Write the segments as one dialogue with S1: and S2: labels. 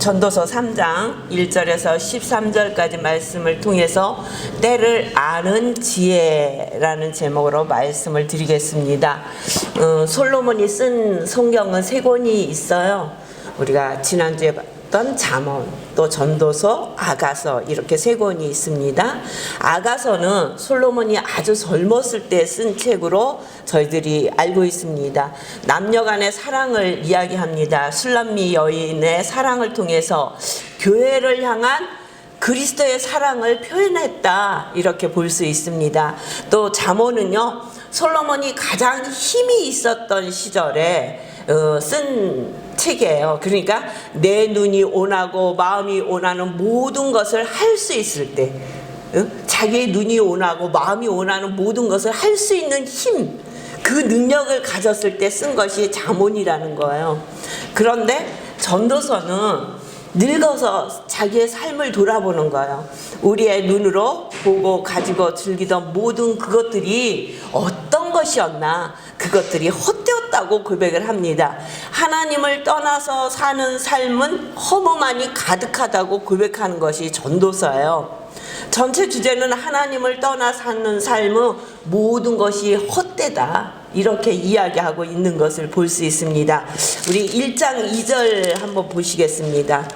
S1: 전도서 3장 1절에서 13절까지 말씀을 통해서 때를 아는 지혜라는 제목으로 말씀을 드리겠습니다. 솔로몬이 쓴 성경은 3권이 있어요. 우리가 지난주에 봤던 잠언, 또 전도서, 아가서 이렇게 3권이 있습니다. 아가서는 솔로몬이 아주 젊었을 때 쓴 책으로 저희들이 알고 있습니다. 남녀 간의 사랑을 이야기합니다. 술람미 여인의 사랑을 통해서 교회를 향한 그리스도의 사랑을 표현했다, 이렇게 볼 수 있습니다. 또 잠언은요, 솔로몬이 가장 힘이 있었던 시절에 쓴 책이에요. 그러니까 내 눈이 온하고 마음이 온하는 모든 것을 할 수 있을 때, 자기의 눈이 온하고 마음이 온하는 모든 것을 할 수 있는 힘, 그 능력을 가졌을 때 쓴 것이 잠언이라는 거예요. 그런데 전도서는 늙어서 자기의 삶을 돌아보는 거예요. 우리의 눈으로 보고 가지고 즐기던 모든 그것들이 어떤 것이었나, 그것들이 헛되었다고 고백을 합니다. 하나님을 떠나서 사는 삶은 허무만이 가득하다고 고백하는 것이 전도서예요. 전체 주제는 하나님을 떠나 사는 삶은 모든 것이 헛되다, 이렇게 이야기하고 있는 것을 볼 수 있습니다. 우리 1장 2절 한번 보시겠습니다.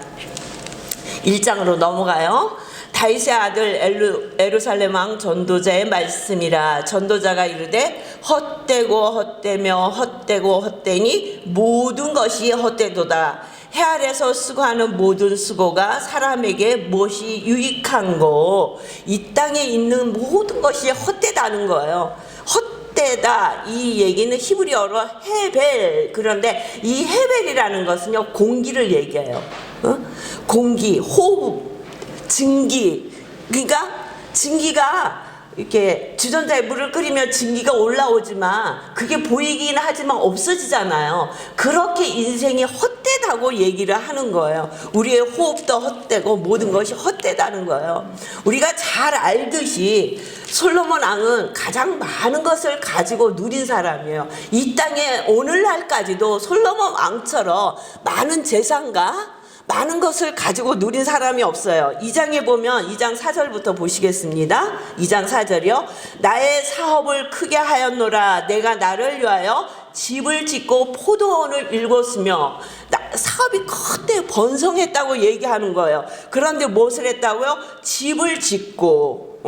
S1: 1장으로 넘어가요. 다윗의 아들 예루살렘 왕 전도자의 말씀이라. 전도자가 이르되 헛되고 헛되며 헛되고 헛되니 모든 것이 헛되도다. 해 아래서 수고하는 모든 수고가 사람에게 무엇이 유익한고. 이 땅에 있는 모든 것이 헛되다는 거예요. 헛되다, 이 얘기는 히브리어로 헤벨. 그런데 이 헤벨이라는 것은요, 공기를 얘기해요. 공기, 호흡, 증기. 그러니까 증기가 이렇게 주전자에 물을 끓이면 증기가 올라오지만 그게 보이긴 하지만 없어지잖아요. 그렇게 인생이 헛되다고 얘기를 하는 거예요. 우리의 호흡도 헛되고 모든 것이 헛되다는 거예요. 우리가 잘 알듯이 솔로몬 왕은 가장 많은 것을 가지고 누린 사람이에요. 이 땅에 오늘날까지도 솔로몬 왕처럼 많은 재산과 많은 것을 가지고 누린 사람이 없어요. 2장에 보면 2장 4절부터 보시겠습니다. 2장 4절이요. 나의 사업을 크게 하였노라. 내가 나를 위하여 집을 짓고 포도원을 일궜으며. 사업이 그때 번성했다고 얘기하는 거예요. 그런데 무엇을 했다고요? 집을 짓고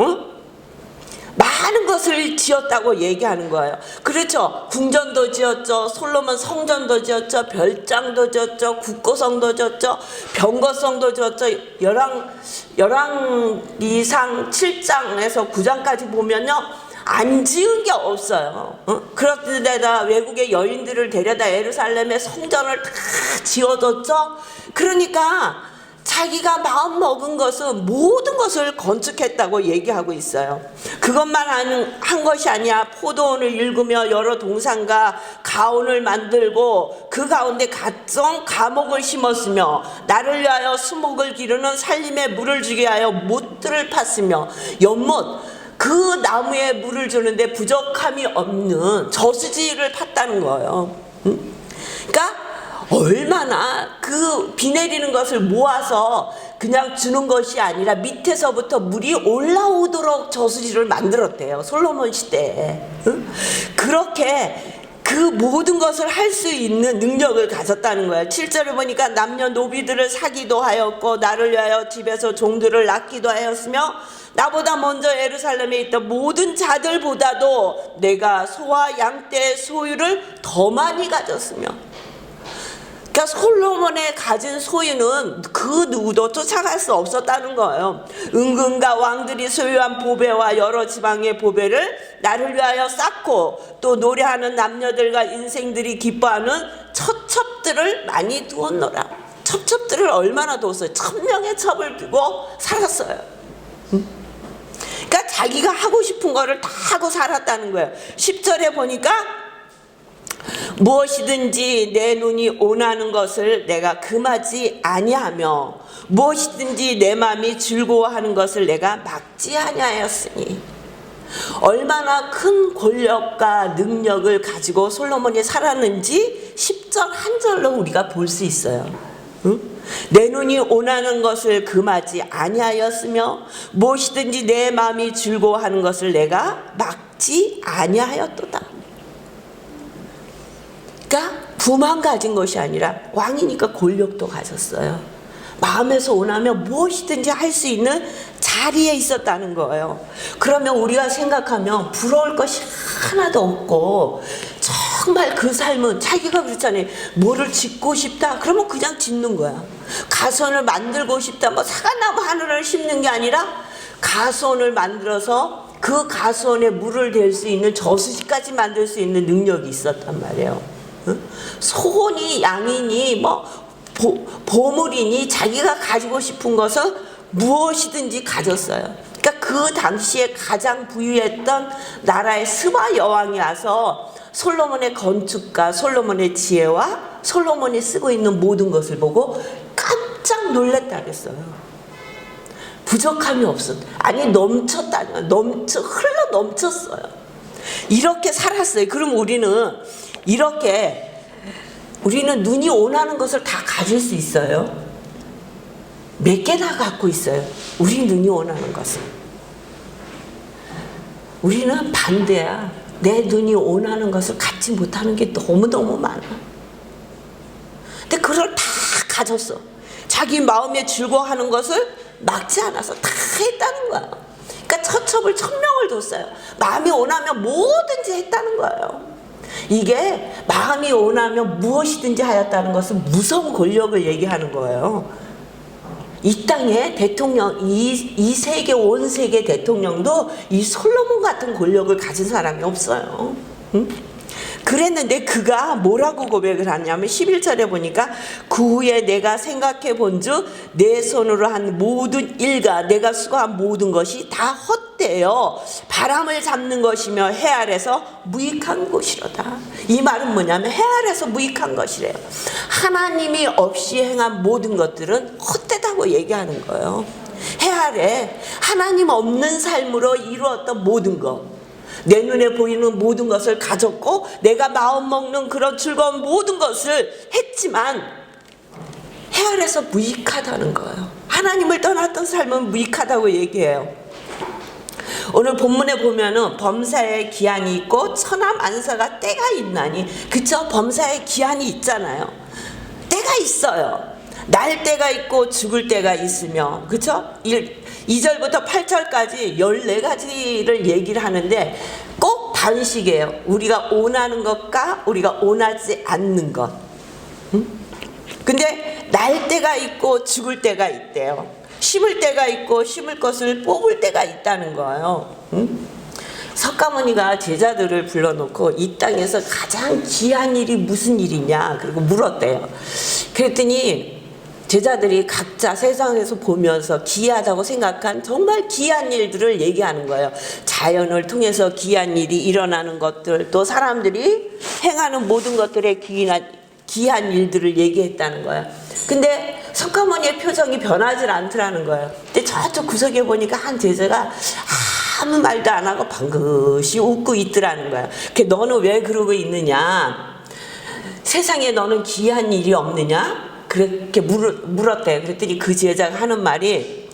S1: 많은 것을 지었다고 얘기하는 거예요. 그렇죠. 궁전도 지었죠. 솔로몬 성전도 지었죠. 별장도 지었죠. 국고성도 지었죠. 병거성도 지었죠. 열왕기상 7장에서 9장까지 보면요, 안 지은 게 없어요. 그런데다 외국의 여인들을 데려다 예루살렘에 성전을 다 지어줬죠. 그러니까 자기가 마음 먹은 것은 모든 것을 건축했다고 얘기하고 있어요. 그것만 한 것이 아니야. 포도원을 일구며 여러 동산과 가온을 만들고 그 가운데 각종 가목을 심었으며 나를 위하여 수목을 기르는 살림에 물을 주게 하여 못들을 팠으며 연못, 그 나무에 물을 주는데 부족함이 없는 저수지를 팠다는 거예요. 그러니까 얼마나 그 비 내리는 것을 모아서 그냥 주는 것이 아니라 밑에서부터 물이 올라오도록 저수지를 만들었대요. 솔로몬 시대에. 그렇게 그 모든 것을 할 수 있는 능력을 가졌다는 거예요. 7절에 보니까 남녀 노비들을 사기도 하였고 나를 위하여 집에서 종들을 낳기도 하였으며 나보다 먼저 예루살렘에 있던 모든 자들보다도 내가 소와 양떼의 소유를 더 많이 가졌으며. 그러니까 솔로몬의 가진 소유는 그 누구도 쫓아갈 수 없었다는 거예요. 은근과 왕들이 소유한 보배와 여러 지방의 보배를 나를 위하여 쌓고 또 노래하는 남녀들과 인생들이 기뻐하는 첩첩들을 많이 두었노라. 첩첩들을 얼마나 두었어요? 1000명의 첩을 두고 살았어요. 그러니까 자기가 하고 싶은 거를 다 하고 살았다는 거예요. 10절에 보니까 무엇이든지 내 눈이 원하는 것을 내가 금하지 아니하며 무엇이든지 내 마음이 즐거워하는 것을 내가 막지 아니하였으니. 얼마나 큰 권력과 능력을 가지고 솔로몬이 살았는지 10절 한 절로 우리가 볼 수 있어요. 응? 내 눈이 원하는 것을 금하지 아니하였으며 무엇이든지 내 마음이 즐거워하는 것을 내가 막지 아니하였도다. 그러니까 부만 가진 것이 아니라 왕이니까 권력도 가졌어요. 마음에서 원하면 무엇이든지 할 수 있는 자리에 있었다는 거예요. 그러면 우리가 생각하면 부러울 것이 하나도 없고 정말 그 삶은 자기가 그렇잖아요. 뭐를 짓고 싶다 그러면 그냥 짓는 거야. 가선을 만들고 싶다 뭐 사과나무 하나를 심는 게 아니라 가선을 만들어서 그 가선에 물을 댈 수 있는 저수지까지 만들 수 있는 능력이 있었단 말이에요. 소니 양이니 뭐 보물이니 자기가 가지고 싶은 것을 무엇이든지 가졌어요. 그러니까 그 당시에 가장 부유했던 나라의 스바 여왕이 와서 솔로몬의 건축가, 솔로몬의 지혜와 솔로몬이 쓰고 있는 모든 것을 보고 깜짝 놀랐다 그랬어요. 부족함이 없었. 아니 넘쳤다니, 흘러 넘쳤어요. 이렇게 살았어요. 그럼 우리는 눈이 원하는 것을 다 가질 수 있어요? 몇 개나 갖고 있어요? 우리 눈이 원하는 것을. 우리는 반대야. 내 눈이 원하는 것을 갖지 못하는 게 너무너무 많아. 근데 그걸 다 가졌어. 자기 마음에 즐거워하는 것을 막지 않아서 다 했다는 거야. 그러니까 처첩을 1000명을 뒀어요. 마음이 원하면 뭐든지 했다는 거예요. 이게 마음이 원하면 무엇이든지 하였다는 것은 무서운 권력을 얘기하는 거예요. 이 땅의 대통령, 이 세계, 온 세계 대통령도 이 솔로몬 같은 권력을 가진 사람이 없어요. 응? 그랬는데 그가 뭐라고 고백을 하냐면 11절에 보니까 그 후에 내가 생각해 본즉 내 손으로 한 모든 일과 내가 수고한 모든 것이 다 헛되어 바람을 잡는 것이며 해 아래서 무익한 것이로다. 이 말은 뭐냐면 해 아래서 무익한 것이래요. 하나님이 없이 행한 모든 것들은 헛되다고 얘기하는 거예요. 해 아래 하나님 없는 삶으로 이루었던 모든 것, 내 눈에 보이는 모든 것을 가졌고 내가 마음 먹는 그런 즐거운 모든 것을 했지만 해 아래서 무익하다는 거예요. 하나님을 떠났던 삶은 무익하다고 얘기해요. 오늘 본문에 보면은 범사에 기한이 있고 천하만사가 때가 있나니, 그쵸? 범사에 기한이 있잖아요. 때가 있어요. 날 때가 있고 죽을 때가 있으며, 그쵸? 2절부터 8절까지 14가지를 얘기를 하는데 꼭 반식이에요. 우리가 원하는 것과 우리가 원하지 않는 것. 근데 날 때가 있고 죽을 때가 있대요. 심을 때가 있고 심을 것을 뽑을 때가 있다는 거예요. 석가모니가 제자들을 불러놓고 이 땅에서 가장 귀한 일이 무슨 일이냐 그리고 물었대요. 그랬더니 제자들이 각자 세상에서 보면서 귀하다고 생각한 정말 귀한 일들을 얘기하는 거예요. 자연을 통해서 귀한 일이 일어나는 것들, 또 사람들이 행하는 모든 것들의 귀한 일들을 얘기했다는 거예요. 근데 석가모니의 표정이 변하지 않더라는 거예요. 근데 저쪽 구석에 보니까 한 제자가 아무 말도 안 하고 방긋이 웃고 있더라는 거예요. 너는 왜 그러고 있느냐? 세상에 너는 귀한 일이 없느냐? 그렇게 물었대요. 그랬더니 그 제자가 하는 말이,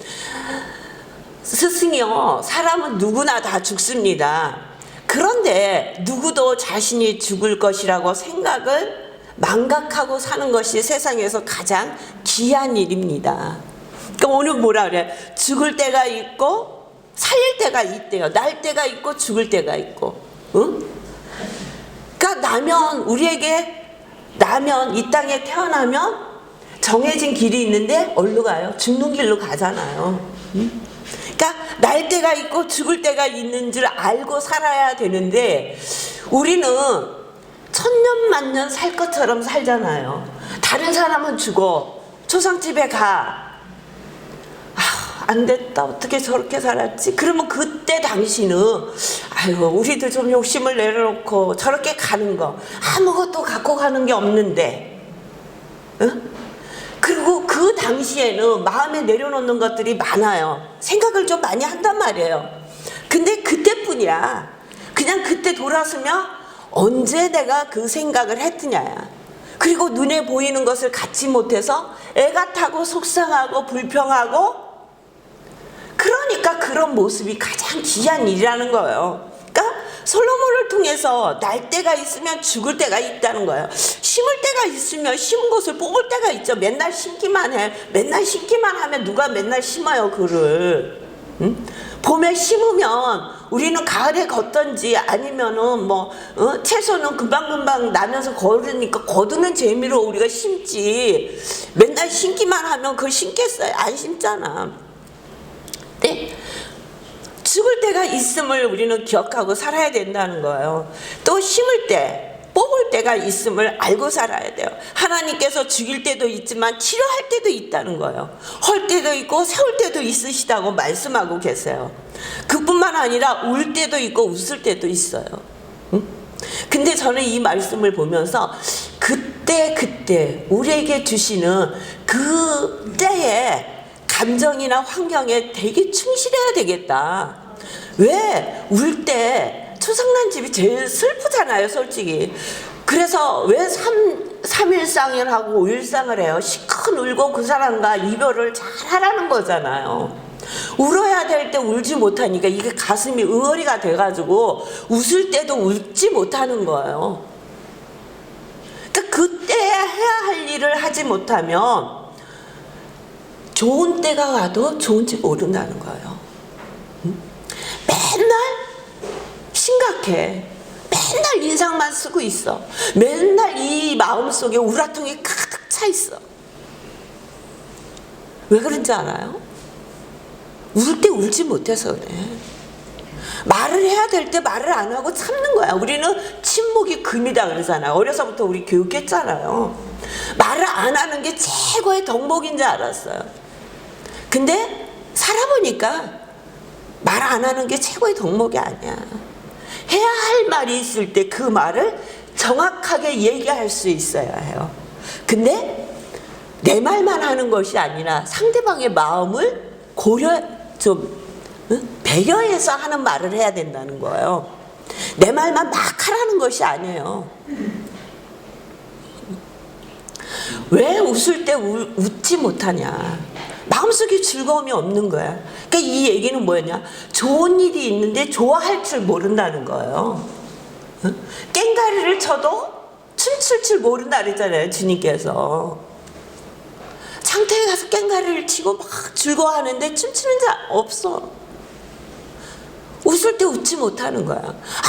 S1: 스승이요, 사람은 누구나 다 죽습니다. 그런데 누구도 자신이 죽을 것이라고 생각을 망각하고 사는 것이 세상에서 가장 귀한 일입니다. 그러니까 오늘 뭐라 그래? 죽을 때가 있고 살릴 때가 있대요. 날 때가 있고 죽을 때가 있고. 응? 그러니까 나면 이 땅에 태어나면 정해진 길이 있는데 어디로 가요? 죽는 길로 가잖아요. 그러니까 날 때가 있고 죽을 때가 있는 줄 알고 살아야 되는데 우리는 천년만년 살 것처럼 살잖아요. 다른 사람은 죽어, 초상집에 가, 안 됐다, 어떻게 저렇게 살았지? 그러면 그때 당시는 아이고 우리들 좀 욕심을 내려놓고 저렇게 가는 거, 아무것도 갖고 가는 게 없는데, 응? 그리고 그 당시에는 마음에 내려놓는 것들이 많아요. 생각을 좀 많이 한단 말이에요. 근데 그때뿐이야. 그냥 그때 돌아서면 언제 내가 그 생각을 했느냐야. 그리고 눈에 보이는 것을 갖지 못해서 애가 타고 속상하고 불평하고, 그러니까 그런 모습이 가장 귀한 일이라는 거예요. 그러니까 솔로몬을 통해서 날 때가 있으면 죽을 때가 있다는 거예요. 심을 때가 있으면 심은 것을 뽑을 때가 있죠. 맨날 심기만 해. 맨날 심기만 하면 누가 맨날 심어요, 그를. 응? 봄에 심으면 우리는 가을에 걷던지 아니면은 채소는 금방금방 나면서 거두니까 거두는 재미로 우리가 심지, 맨날 심기만 하면 그걸 심겠어요? 안 심잖아. 네? 죽을 때가 있음을 우리는 기억하고 살아야 된다는 거예요. 또 심을 때, 뽑을 때가 있음을 알고 살아야 돼요. 하나님께서 죽일 때도 있지만 치료할 때도 있다는 거예요. 헐 때도 있고 세울 때도 있으시다고 말씀하고 계세요. 그뿐만 아니라 울 때도 있고 웃을 때도 있어요. 응? 근데 저는 이 말씀을 보면서 그때 우리에게 주시는 그 때에 감정이나 환경에 되게 충실해야 되겠다. 왜? 울 때 초상난 집이 제일 슬프잖아요, 솔직히. 그래서 왜 3일상을 하고 5일상을 해요? 시큰 울고 그 사람과 이별을 잘 하라는 거잖아요. 울어야 될 때 울지 못하니까 이게 가슴이 응어리가 돼가지고 웃을 때도 웃지 못하는 거예요. 그러니까 그때 해야 할 일을 하지 못하면 좋은 때가 와도 좋은지 모른다는 거예요. 맨날 심각해. 맨날 인상만 쓰고 있어. 맨날 이 마음속에 우라통이 가득 차 있어. 왜 그런지 알아요? 울 때 울지 못해서 그래. 말을 해야 될 때 말을 안 하고 참는 거야. 우리는 침묵이 금이다 그러잖아요. 어려서부터 우리 교육했잖아요. 말을 안 하는 게 최고의 덕목인 줄 알았어요. 근데 살아보니까 말 안 하는 게 최고의 덕목이 아니야. 해야 할 말이 있을 때 그 말을 정확하게 얘기할 수 있어야 해요. 근데 내 말만 하는 것이 아니라 상대방의 마음을 배려해서 하는 말을 해야 된다는 거예요. 내 말만 막 하라는 것이 아니에요. 왜 웃을 때 웃지 못하냐? 마음속에 즐거움이 없는 거야. 그러니까 이 얘기는 뭐였냐? 좋은 일이 있는데 좋아할 줄 모른다는 거예요. 깽가리를 쳐도 춤출 줄 모른다 그랬잖아요, 주님께서. 장터에 가서 깽가리를 치고 막 즐거워하는데 춤추는 자 없어. 웃을 때 웃지 못하는 거야.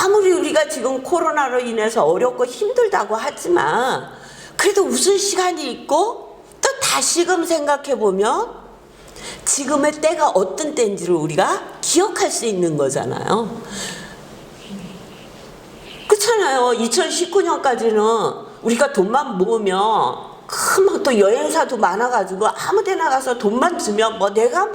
S1: 아무리 우리가 지금 코로나로 인해서 어렵고 힘들다고 하지만 그래도 웃을 시간이 있고, 또 다시금 생각해보면 지금의 때가 어떤 때인지를 우리가 기억할 수 있는 거잖아요. 그렇잖아요. 2019년까지는 우리가 돈만 모으면 또 여행사도 많아가지고 아무데나 가서 돈만 주면 내가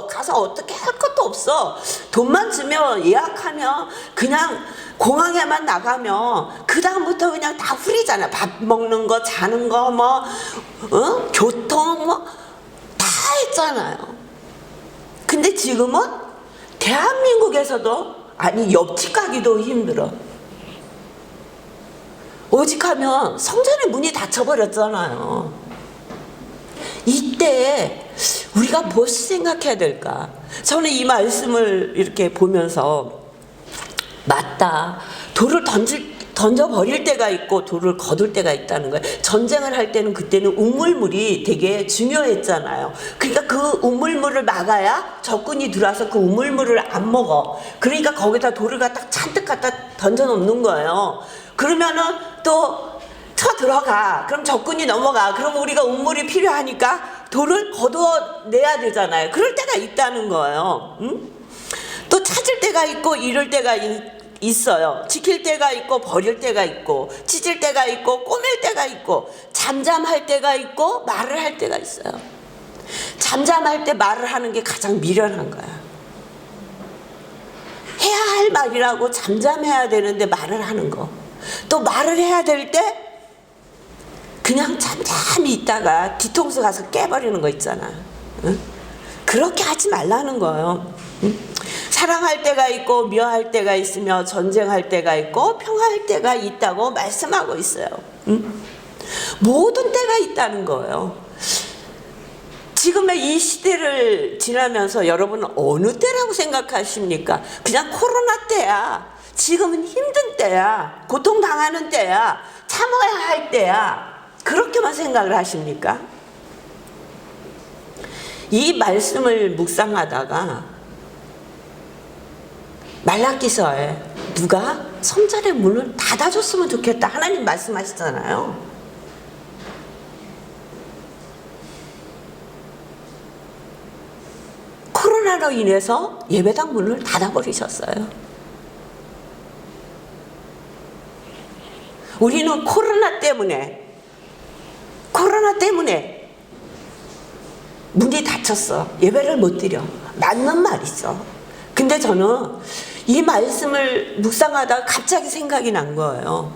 S1: 가서 어떻게 할 것도 없어. 돈만 주면 예약하면 그냥 공항에만 나가면 그 다음부터 그냥 다 프리잖아. 밥 먹는 거, 자는 거, 교통 다 했잖아요. 근데 지금은 대한민국에서도 옆집 가기도 힘들어. 오직하면 성전의 문이 닫혀버렸잖아요. 이때 우리가 무엇을 생각해야 될까? 저는 이 말씀을 이렇게 보면서 맞다. 돌을 던져버릴 때가 있고 돌을 거둘 때가 있다는 거예요. 전쟁을 할 때는 그때는 우물물이 되게 중요했잖아요. 그러니까 그 우물물을 막아야 적군이 들어와서 그 우물물을 안 먹어. 그러니까 거기다 돌을 잔뜩 갖다 던져놓는 거예요. 그러면은 또 쳐 들어가. 그럼 적군이 넘어가. 그럼 우리가 우물이 필요하니까 돌을 거두어내야 되잖아요. 그럴 때가 있다는 거예요. 응? 또 찾을 때가 있고 잃을 때가 있어요. 지킬 때가 있고 버릴 때가 있고, 찢을 때가 있고 꼬맬 때가 있고, 잠잠할 때가 있고 말을 할 때가 있어요. 잠잠할 때 말을 하는 게 가장 미련한 거야. 해야 할 말이라고 잠잠해야 되는데 말을 하는 거. 또 말을 해야 될 때 그냥 잠잠히 있다가 뒤통수 가서 깨버리는 거 있잖아. 응? 그렇게 하지 말라는 거예요. 응? 사랑할 때가 있고 미워할 때가 있으며 전쟁할 때가 있고 평화할 때가 있다고 말씀하고 있어요. 응? 모든 때가 있다는 거예요. 지금의 이 시대를 지나면서 여러분은 어느 때라고 생각하십니까? 그냥 코로나 때야. 지금은 힘든 때야. 고통당하는 때야. 참아야 할 때야. 그렇게만 생각을 하십니까? 이 말씀을 묵상하다가 말라기서에 누가 성전의 문을 닫아줬으면 좋겠다. 하나님 말씀하시잖아요. 코로나로 인해서 예배당 문을 닫아버리셨어요. 우리는 코로나 때문에 문이 닫혔어. 예배를 못 드려. 맞는 말이죠. 근데 저는 이 말씀을 묵상하다가 갑자기 생각이 난 거예요.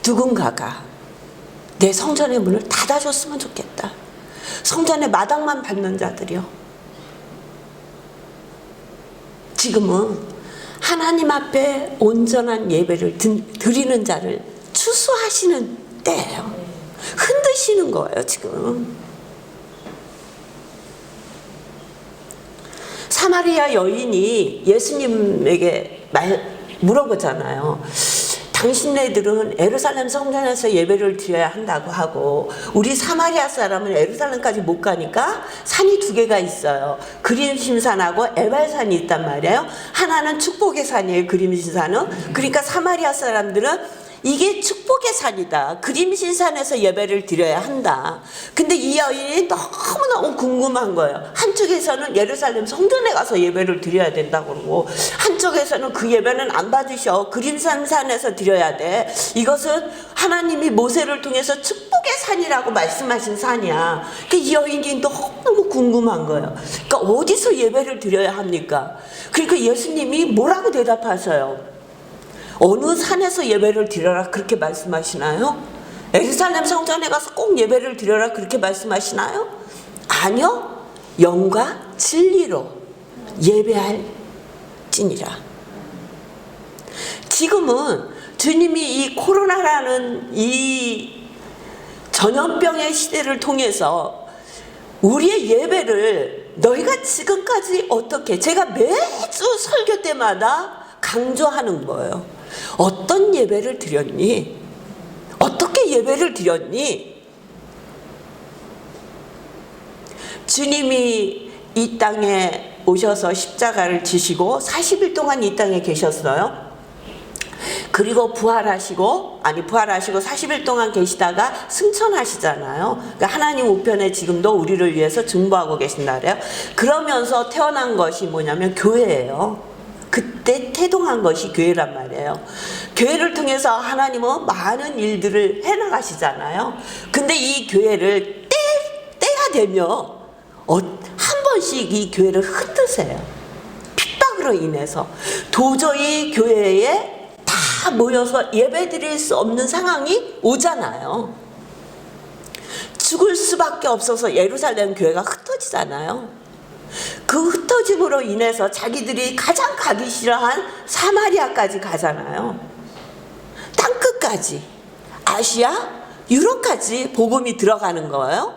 S1: 누군가가 내 성전의 문을 닫아줬으면 좋겠다. 성전의 마당만 받는 자들이요. 지금은 하나님 앞에 온전한 예배를 드리는 자를 추수하시는 때예요. 흔드시는 거예요, 지금. 사마리아 여인이 예수님에게 물어보잖아요. 당신네들은 예루살렘 성전에서 예배를 드려야 한다고 하고 우리 사마리아 사람은 예루살렘까지 못 가니까 산이 두 개가 있어요. 그림심산하고 에발산이 있단 말이에요. 하나는 축복의 산이에요. 그림심산은. 그러니까 사마리아 사람들은 이게 축복의 산이다. 그림신산에서 예배를 드려야 한다. 근데 이 여인이 너무너무 궁금한 거예요. 한쪽에서는 예루살렘 성전에 가서 예배를 드려야 된다고 그러고 한쪽에서는 그 예배는 안 받으셔. 그림산산에서 드려야 돼. 이것은 하나님이 모세를 통해서 축복의 산이라고 말씀하신 산이야. 그러니까 이 여인이 너무 궁금한 거예요. 그러니까 어디서 예배를 드려야 합니까? 그러니까 예수님이 뭐라고 대답하셔요? 어느 산에서 예배를 드려라 그렇게 말씀하시나요? 예루살렘 성전에 가서 꼭 예배를 드려라 그렇게 말씀하시나요? 아니요. 영과 진리로 예배할지니라. 지금은 주님이 이 코로나라는 이 전염병의 시대를 통해서 우리의 예배를 너희가 지금까지 어떻게, 제가 매주 설교 때마다 강조하는 거예요. 어떤 예배를 드렸니? 어떻게 예배를 드렸니? 주님이 이 땅에 오셔서 십자가를 지시고 40일 동안 이 땅에 계셨어요. 그리고 부활하시고 40일 동안 계시다가 승천하시잖아요. 그러니까 하나님 우편에 지금도 우리를 위해서 중보하고 계신다 그래요. 그러면서 태어난 것이 뭐냐면 교회예요. 그때 태동한 것이 교회란 말이에요. 교회를 통해서 하나님은 많은 일들을 해나가시잖아요. 근데 이 교회를 때가 되면 한 번씩 이 교회를 흔드세요. 핍박으로 인해서 도저히 교회에 다 모여서 예배드릴 수 없는 상황이 오잖아요. 죽을 수밖에 없어서 예루살렘 교회가 흩어지잖아요. 그 흩어짐으로 인해서 자기들이 가장 가기 싫어한 사마리아까지 가잖아요. 땅끝까지, 아시아, 유럽까지 복음이 들어가는 거예요.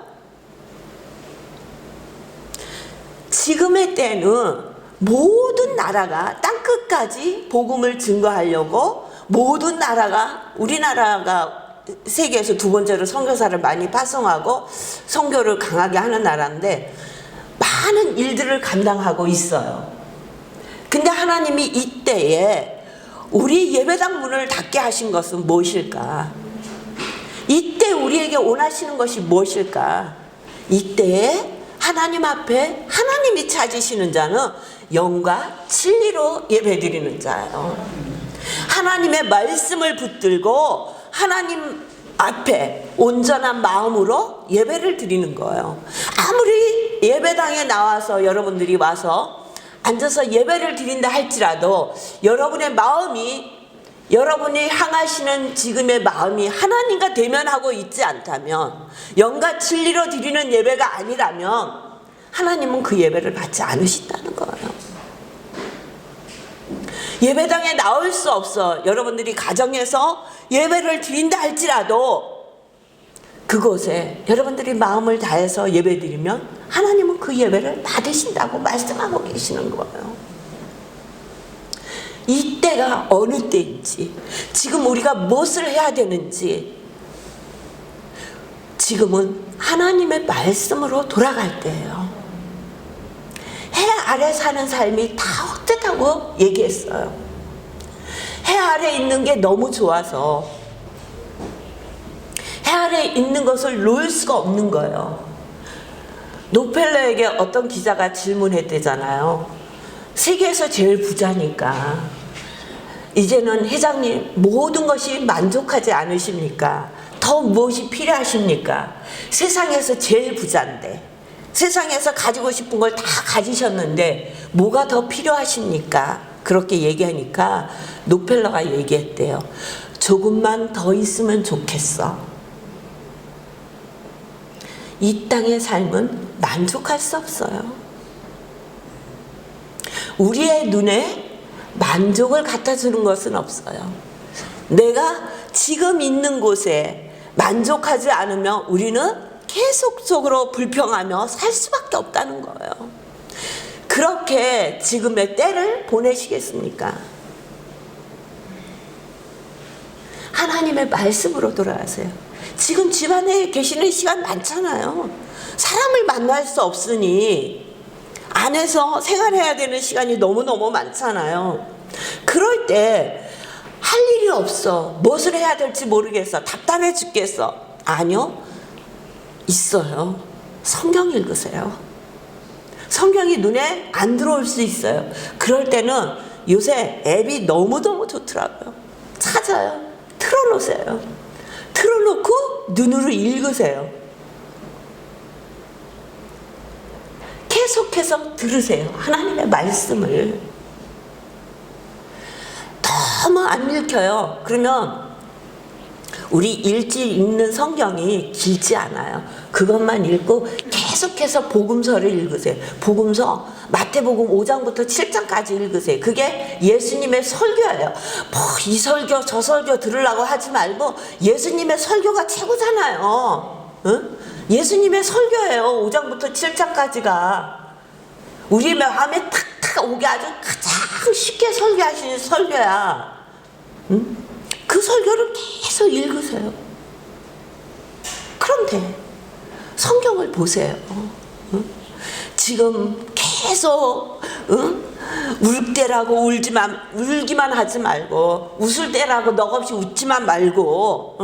S1: 지금의 때는 모든 나라가 땅끝까지 복음을 증거하려고 모든 나라가, 우리나라가 세계에서 두 번째로 선교사를 많이 파송하고 선교를 강하게 하는 나라인데 많은 일들을 감당하고 있어요. 근데 하나님이 이때에 우리 예배당 문을 닫게 하신 것은 무엇일까? 이때 우리에게 원하시는 것이 무엇일까? 이때에 하나님 앞에 하나님이 찾으시는 자는 영과 진리로 예배드리는 자예요. 하나님의 말씀을 붙들고 하나님 앞에 온전한 마음으로 예배를 드리는 거예요. 아무리 예배당에 나와서 여러분들이 와서 앉아서 예배를 드린다 할지라도 여러분의 마음이, 여러분이 향하시는 지금의 마음이 하나님과 대면하고 있지 않다면, 영과 진리로 드리는 예배가 아니라면 하나님은 그 예배를 받지 않으신다는 거예요. 예배당에 나올 수 없어. 여러분들이 가정에서 예배를 드린다 할지라도 그곳에 여러분들이 마음을 다해서 예배 드리면 하나님은 그 예배를 받으신다고 말씀하고 계시는 거예요. 이때가 어느 때인지, 지금 우리가 무엇을 해야 되는지, 지금은 하나님의 말씀으로 돌아갈 때예요. 해 아래 사는 삶이 다 헛되다고 얘기했어요. 해 아래 있는 게 너무 좋아서 해 아래 있는 것을 놓을 수가 없는 거예요. 록펠러에게 어떤 기자가 질문했대잖아요. 세계에서 제일 부자니까 이제는 회장님 모든 것이 만족하지 않으십니까? 더 무엇이 필요하십니까? 세상에서 제일 부자인데, 세상에서 가지고 싶은 걸 다 가지셨는데 뭐가 더 필요하십니까? 그렇게 얘기하니까 록펠러가 얘기했대요. 조금만 더 있으면 좋겠어. 이 땅의 삶은 만족할 수 없어요. 우리의 눈에 만족을 갖다 주는 것은 없어요. 내가 지금 있는 곳에 만족하지 않으면 우리는 계속적으로 불평하며 살 수밖에 없다는 거예요. 그렇게 지금의 때를 보내시겠습니까? 하나님의 말씀으로 돌아가세요. 지금 집안에 계시는 시간 많잖아요. 사람을 만날 수 없으니 안에서 생활해야 되는 시간이 너무너무 많잖아요. 그럴 때 할 일이 없어. 무엇을 해야 될지 모르겠어. 답답해 죽겠어. 아니요. 있어요. 성경 읽으세요. 성경이 눈에 안 들어올 수 있어요. 그럴 때는 요새 앱이 너무너무 좋더라고요. 찾아요. 틀어놓으세요. 틀어놓고 눈으로 읽으세요. 계속해서 들으세요. 하나님의 말씀을. 너무 안 읽혀요. 그러면 우리 읽는 성경이 길지 않아요. 그것만 읽고 계속해서 복음서를 읽으세요. 복음서 마태복음 5장부터 7장까지 읽으세요. 그게 예수님의 설교예요. 뭐 이 설교 저 설교 들으려고 하지 말고 예수님의 설교가 최고잖아요. 응? 예수님의 설교예요. 5장부터 7장까지가 우리 마음에 탁탁 오게 아주 가장 쉽게 설교하시는 설교야. 응? 그 설교를 계속 읽으세요. 그럼 돼. 성경을 보세요. 응? 지금 계속 울 때라고 울기만 하지 말고, 웃을 때라고 넋없이 웃지만 말고,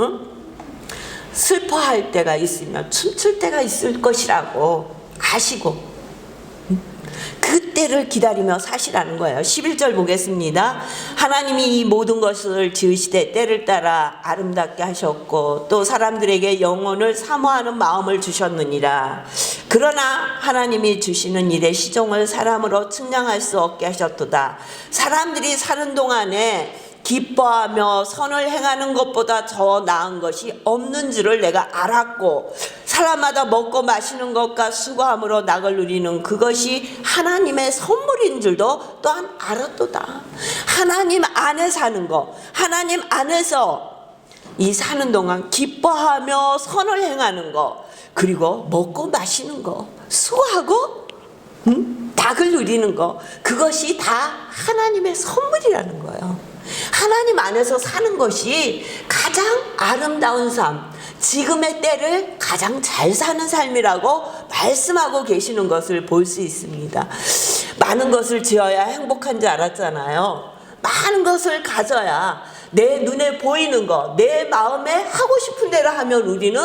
S1: 슬퍼할 때가 있으면 춤출 때가 있을 것이라고 아시고 그때를 기다리며 사시라는 거예요. 11절 보겠습니다. 하나님이 이 모든 것을 지으시되 때를 따라 아름답게 하셨고 또 사람들에게 영혼을 사모하는 마음을 주셨느니라. 그러나 하나님이 주시는 일의 시종을 사람으로 측량할 수 없게 하셨도다. 사람들이 사는 동안에 기뻐하며 선을 행하는 것보다 더 나은 것이 없는 줄을 내가 알았고 사람마다 먹고 마시는 것과 수고함으로 낙을 누리는 그것이 하나님의 선물인 줄도 또한 알았도다. 하나님 안에 사는 것, 하나님 안에서 이 사는 동안 기뻐하며 선을 행하는 것, 그리고 먹고 마시는 것, 수고하고 낙을 누리는 것, 그것이 다 하나님의 선물이라는 거예요. 하나님 안에서 사는 것이 가장 아름다운 삶, 지금의 때를 가장 잘 사는 삶이라고 말씀하고 계시는 것을 볼 수 있습니다. 많은 것을 지어야 행복한 줄 알았잖아요. 많은 것을 가져야 내 눈에 보이는 것, 내 마음에 하고 싶은 대로 하면 우리는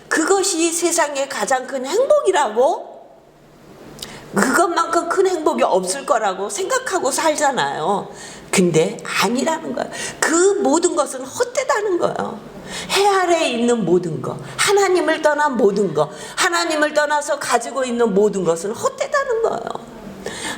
S1: 그것이 세상의 가장 큰 행복이라고, 그것만큼 큰 행복이 없을 거라고 생각하고 살잖아요. 근데 아니라는 거예요. 그 모든 것은 헛되다는 거예요. 해 아래에 있는 모든 것, 하나님을 떠난 모든 것, 하나님을 떠나서 가지고 있는 모든 것은 헛되다는 거예요.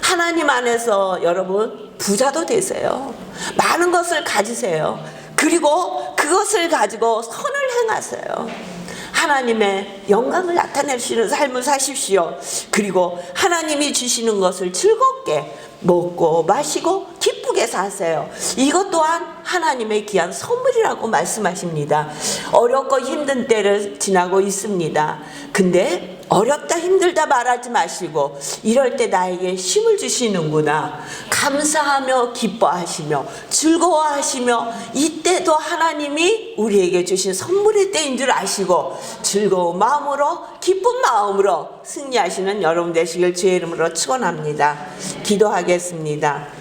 S1: 하나님 안에서 여러분 부자도 되세요. 많은 것을 가지세요. 그리고 그것을 가지고 선을 행하세요. 하나님의 영광을 나타내시는 삶을 사십시오. 그리고 하나님이 주시는 것을 즐겁게 먹고 마시고 기쁘게 속에 사세요. 이것 또한 하나님의 귀한 선물이라고 말씀하십니다. 어렵고 힘든 때를 지나고 있습니다. 근데 어렵다 힘들다 말하지 마시고 이럴 때 나에게 힘을 주시는구나, 감사하며 기뻐하시며 즐거워하시며, 이때도 하나님이 우리에게 주신 선물의 때인 줄 아시고 즐거운 마음으로 기쁜 마음으로 승리하시는 여러분 되시길 주의 이름으로 축원합니다. 기도하겠습니다.